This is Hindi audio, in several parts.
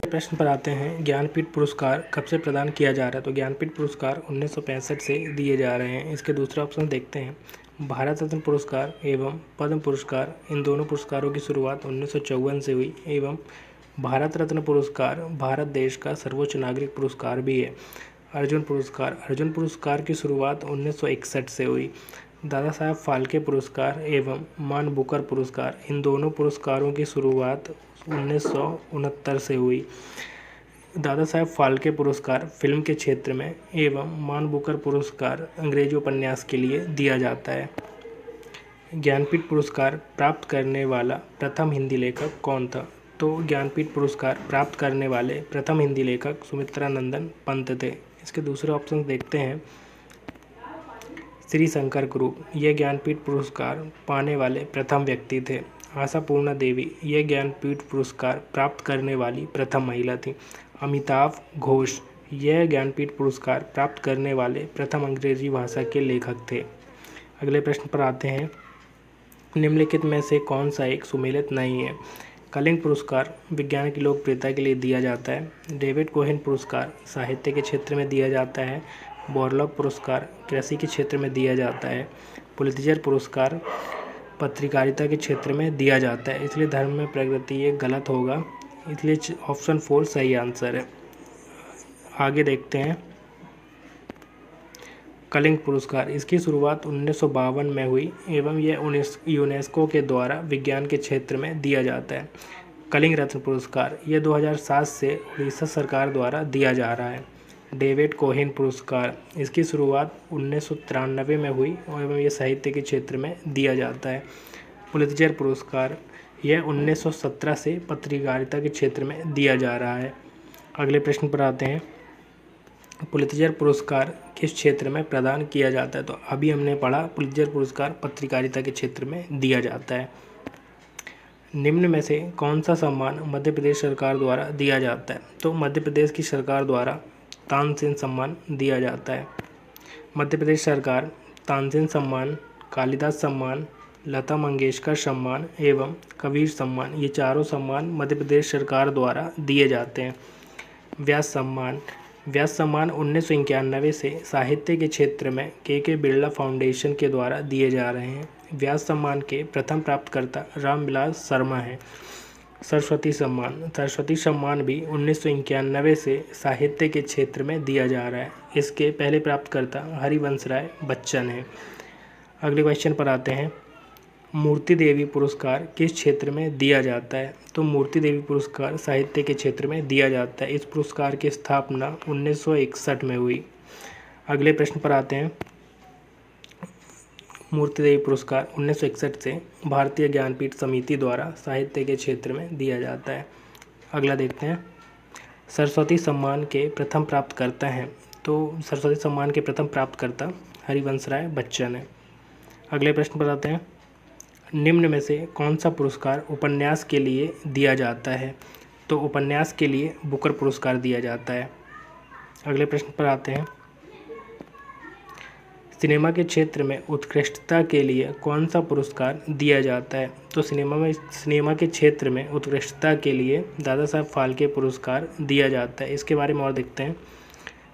प्रश्न पर आते हैं, ज्ञानपीठ पुरस्कार कब से प्रदान किया जा रहा है। तो ज्ञानपीठ पुरस्कार 1965 से दिए जा रहे हैं। इसके दूसरा ऑप्शन देखते हैं, भारत रत्न पुरस्कार एवं पद्म पुरस्कार, इन दोनों पुरस्कारों की शुरुआत 1954 से हुई एवं भारत रत्न पुरस्कार भारत देश का सर्वोच्च नागरिक पुरस्कार भी है। अर्जुन पुरस्कार की शुरुआत 1961 से हुई। दादा साहब फाल्के पुरस्कार एवं मान बुकर पुरस्कार, इन दोनों पुरस्कारों की शुरुआत 1969 से हुई। दादा साहब फाल्के पुरस्कार फिल्म के क्षेत्र में एवं मान बुकर पुरस्कार अंग्रेजी उपन्यास के लिए दिया जाता है। ज्ञानपीठ पुरस्कार प्राप्त करने वाला प्रथम हिंदी लेखक कौन था। तो ज्ञानपीठ पुरस्कार प्राप्त करने वाले प्रथम हिंदी लेखक सुमित्रानंदन पंत थे। इसके दूसरे ऑप्शन देखते हैं, श्री शंकर कुरूप, यह ज्ञानपीठ पुरस्कार पाने वाले प्रथम व्यक्ति थे। आशापूर्णा देवी, यह ज्ञानपीठ पुरस्कार प्राप्त करने वाली प्रथम महिला थी। अमिताभ घोष, यह ज्ञानपीठ पुरस्कार प्राप्त करने वाले प्रथम अंग्रेजी भाषा के लेखक थे। अगले प्रश्न पर आते हैं, निम्नलिखित में से कौन सा एक सुमेलित नहीं है। कलिंग पुरस्कार विज्ञान की लोकप्रियता के लिए दिया जाता है। डेविड कोहेन पुरस्कार साहित्य के क्षेत्र में दिया जाता है। बोरलॉग पुरस्कार कृषि के क्षेत्र में दिया जाता है। पुलित्जर पुरस्कार पत्रकारिता के क्षेत्र में दिया जाता है। इसलिए धर्म में प्रगति ये गलत होगा, इसलिए ऑप्शन 4 सही आंसर है। आगे देखते हैं, कलिंग पुरस्कार, इसकी शुरुआत 1952 में हुई एवं यह यूनेस्को के द्वारा विज्ञान के क्षेत्र में दिया जाता है। कलिंग रत्न पुरस्कार यह 2007 से उड़ीसा सरकार द्वारा दिया जा रहा है। डेविड कोहेन पुरस्कार, इसकी शुरुआत 1993 में हुई एवं यह साहित्य के क्षेत्र में दिया जाता है। पुलित्जर पुरस्कार यह 1917 से पत्रकारिता के क्षेत्र में दिया जा रहा है। अगले प्रश्न पर आते हैं, पुलित्जर पुरस्कार किस क्षेत्र में प्रदान किया जाता है। तो अभी हमने पढ़ा, पुलित्जर पुरस्कार पत्रकारिता के क्षेत्र में दिया जाता है। निम्न में से कौन सा सम्मान मध्य प्रदेश सरकार द्वारा दिया जाता है। तो मध्य प्रदेश की सरकार द्वारा तानसेन सम्मान दिया जाता है। मध्य प्रदेश सरकार तानसेन सम्मान, कालिदास सम्मान, लता मंगेशकर सम्मान एवं कबीर सम्मान, ये चारों सम्मान मध्य प्रदेश सरकार द्वारा दिए जाते हैं। व्यास सम्मान 1991 से साहित्य के क्षेत्र में के बिरला फाउंडेशन के द्वारा दिए जा रहे हैं। व्यास सम्मान के प्रथम प्राप्तकर्ता रामविलास शर्मा हैं। सरस्वती सम्मान भी 1991 से साहित्य के क्षेत्र में दिया जा रहा है। इसके पहले प्राप्तकर्ता हरिवंश राय बच्चन हैं। अगले क्वेश्चन पर आते हैं, मूर्ति देवी पुरस्कार किस क्षेत्र में दिया जाता है। तो मूर्ति देवी पुरस्कार साहित्य के क्षेत्र में दिया जाता है। इस पुरस्कार की स्थापना 1961 में हुई। अगले प्रश्न पर आते हैं, मूर्ति देवी पुरस्कार 1961 से भारतीय ज्ञानपीठ समिति द्वारा साहित्य के क्षेत्र में दिया जाता है। अगला देखते हैं, सरस्वती सम्मान के प्रथम प्राप्तकर्ता हैं। तो सरस्वती सम्मान के प्रथम प्राप्तकर्ता हरिवंश राय बच्चन हैं। अगले प्रश्न पर आते हैं, निम्न में से कौन सा पुरस्कार उपन्यास के लिए दिया जाता है। तो उपन्यास के लिए बुकर पुरस्कार दिया जाता है। अगले प्रश्न पर आते हैं, सिनेमा के क्षेत्र में उत्कृष्टता के लिए कौन सा पुरस्कार दिया जाता है। तो सिनेमा के क्षेत्र में उत्कृष्टता के लिए दादा साहब फाल्के पुरस्कार दिया जाता है। इसके बारे में और देखते हैं,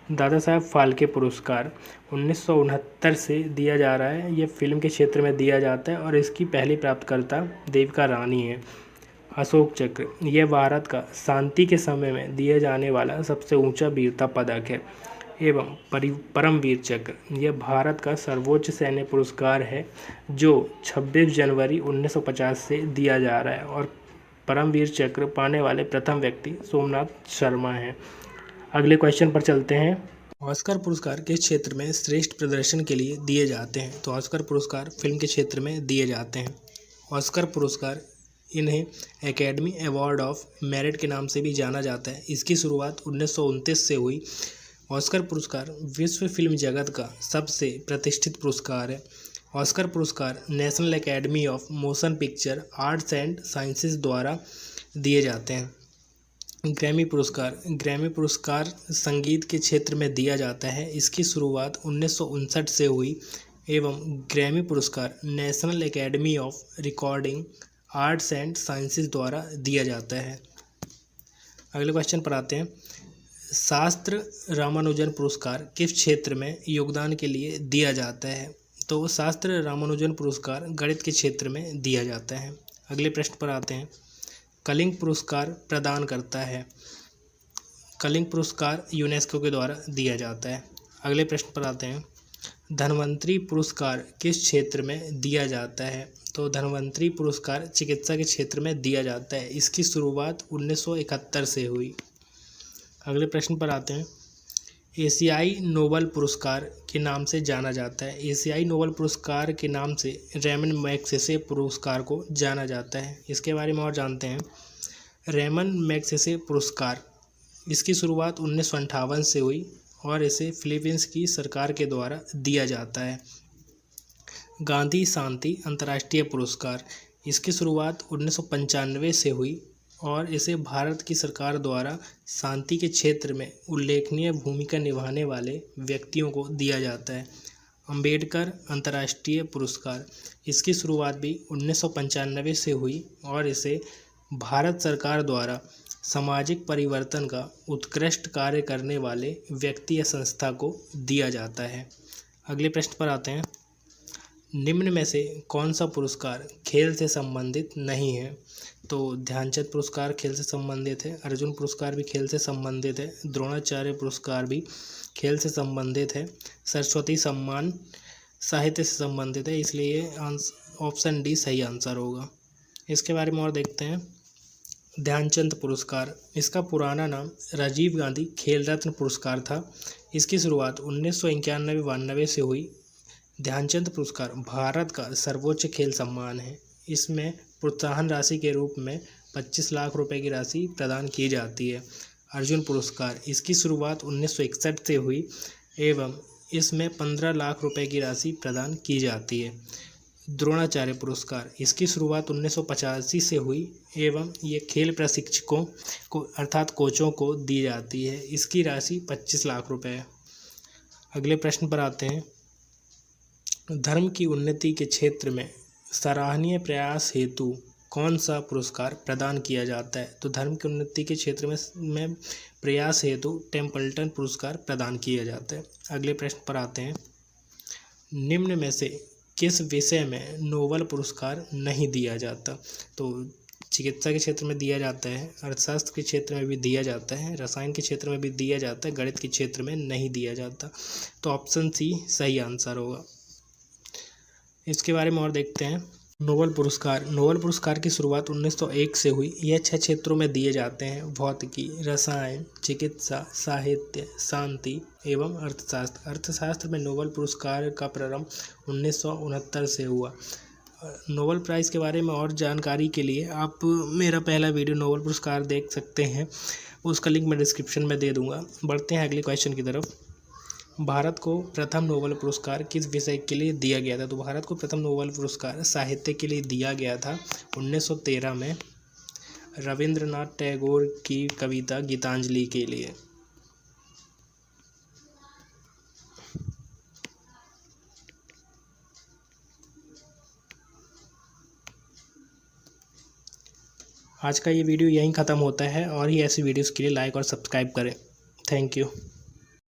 दादा साहब फाल्के पुरस्कार 1969 से दिया जा रहा है। यह फिल्म के क्षेत्र में दिया जाता है और इसकी पहली प्राप्तकर्ता देविका रानी है। अशोक चक्र, यह भारत का शांति के समय में दिए जाने वाला सबसे ऊंचा वीरता पदक है। एवं परमवीर चक्र, यह भारत का सर्वोच्च सैन्य पुरस्कार है जो 26 जनवरी 1950 से दिया जा रहा है और परमवीर चक्र पाने वाले प्रथम व्यक्ति सोमनाथ शर्मा हैं। अगले क्वेश्चन पर चलते हैं, ऑस्कर पुरस्कार किस क्षेत्र में श्रेष्ठ प्रदर्शन के लिए दिए जाते हैं। तो ऑस्कर पुरस्कार फिल्म के क्षेत्र में दिए जाते हैं। ऑस्कर पुरस्कार इन्हें एकेडमी अवार्ड ऑफ मेरिट के नाम से भी जाना जाता है। इसकी शुरुआत 1929 से हुई। ऑस्कर पुरस्कार विश्व फिल्म जगत का सबसे प्रतिष्ठित पुरस्कार है। ऑस्कर पुरस्कार national academy of motion picture arts and sciences द्वारा दिए जाते हैं। ग्रैमी पुरस्कार संगीत के क्षेत्र में दिया जाता है। इसकी शुरुआत 1959 से हुई एवं ग्रैमी पुरस्कार national academy of recording arts and sciences द्वारा दिया जाता है। अगले क्वेश्चन पर आते हैं। शास्त्र रामानुजन पुरस्कार किस क्षेत्र में योगदान के लिए दिया जाता है? तो शास्त्र रामानुजन पुरस्कार गणित के क्षेत्र में दिया जाता है। अगले प्रश्न पर आते हैं। कलिंग पुरस्कार प्रदान करता है। कलिंग पुरस्कार यूनेस्को के द्वारा दिया जाता है। अगले प्रश्न पर आते हैं। धन्वंतरी पुरस्कार किस क्षेत्र में दिया जाता है? तो धन्वंतरी पुरस्कार चिकित्सा के क्षेत्र में दिया जाता है। इसकी शुरुआत 1971 से हुई। अगले प्रश्न पर आते हैं। एशियाई नोबेल पुरस्कार के नाम से जाना जाता है। एशियाई नोबेल पुरस्कार के नाम से रेमन मैग्सेसे पुरस्कार को जाना जाता है। इसके बारे में और जानते हैं। रेमन मैग्सेसे पुरस्कार इसकी शुरुआत 1958 से हुई और इसे फिलीपींस की सरकार के द्वारा दिया जाता है। गांधी शांति अंतर्राष्ट्रीय पुरस्कार इसकी शुरुआत 1995 से हुई और इसे भारत की सरकार द्वारा शांति के क्षेत्र में उल्लेखनीय भूमिका निभाने वाले व्यक्तियों को दिया जाता है। अंबेडकर अंतर्राष्ट्रीय पुरस्कार इसकी शुरुआत भी 1995 से हुई और इसे भारत सरकार द्वारा सामाजिक परिवर्तन का उत्कृष्ट कार्य करने वाले व्यक्ति या संस्था को दिया जाता है। अगले प्रश्न पर आते हैं। निम्न में से कौन सा पुरस्कार खेल से संबंधित नहीं है? तो ध्यानचंद पुरस्कार खेल से संबंधित है। अर्जुन पुरस्कार भी खेल से संबंधित है। द्रोणाचार्य पुरस्कार भी खेल से संबंधित है। सरस्वती सम्मान साहित्य से संबंधित है, इसलिए ऑप्शन डी सही आंसर होगा। इसके बारे में और देखते हैं। ध्यानचंद पुरस्कार इसका पुराना नाम राजीव गांधी खेल रत्न पुरस्कार था। इसकी शुरुआत 1991-92 से हुई। ध्यानचंद पुरस्कार भारत का सर्वोच्च खेल सम्मान है। इसमें प्रोत्साहन राशि के रूप में 25 लाख रुपए की राशि प्रदान की जाती है। अर्जुन पुरस्कार इसकी शुरुआत 1961 से हुई एवं इसमें 15 लाख रुपए की राशि प्रदान की जाती है। द्रोणाचार्य पुरस्कार इसकी शुरुआत 1985 से हुई एवं ये खेल प्रशिक्षकों को अर्थात कोचों को दी जाती है। इसकी राशि 25 लाख रुपए है। अगले प्रश्न पर आते हैं। धर्म की उन्नति के क्षेत्र में सराहनीय प्रयास हेतु कौन सा पुरस्कार प्रदान किया जाता है? तो धर्म की उन्नति के क्षेत्र में प्रयास हेतु टेम्पल्टन पुरस्कार प्रदान किया जाता है। अगले प्रश्न पर आते हैं। निम्न में से किस विषय में नोबेल पुरस्कार नहीं दिया जाता? तो चिकित्सा के क्षेत्र में दिया जाता है, अर्थशास्त्र के क्षेत्र में भी दिया जाता है, रसायन के क्षेत्र में भी दिया जाता है, गणित के क्षेत्र में नहीं दिया जाता। तो ऑप्शन सी सही आंसर होगा। इसके बारे में और देखते हैं। नोबेल पुरस्कार की शुरुआत 1901 से हुई। यह 6 क्षेत्रों में दिए जाते हैं। भौतिकी, रसायन, चिकित्सा, साहित्य, शांति एवं अर्थशास्त्र। अर्थशास्त्र में नोबेल पुरस्कार का प्रारंभ 1969 से हुआ। नोबेल प्राइज़ के बारे में और जानकारी के लिए आप मेरा पहला वीडियो नोबेल पुरस्कार देख सकते हैं, उसका लिंक मैं डिस्क्रिप्शन में दे दूँगा। बढ़ते हैं अगले क्वेश्चन की तरफ। भारत को प्रथम नोबेल पुरस्कार किस विषय के लिए दिया गया था? तो भारत को प्रथम नोबेल पुरस्कार साहित्य के लिए दिया गया था 1913 में रविंद्रनाथ टैगोर की कविता गीतांजलि के लिए। आज का ये वीडियो यहीं ख़त्म होता है और ही ऐसी वीडियोस के लिए लाइक और सब्सक्राइब करें। Thank you.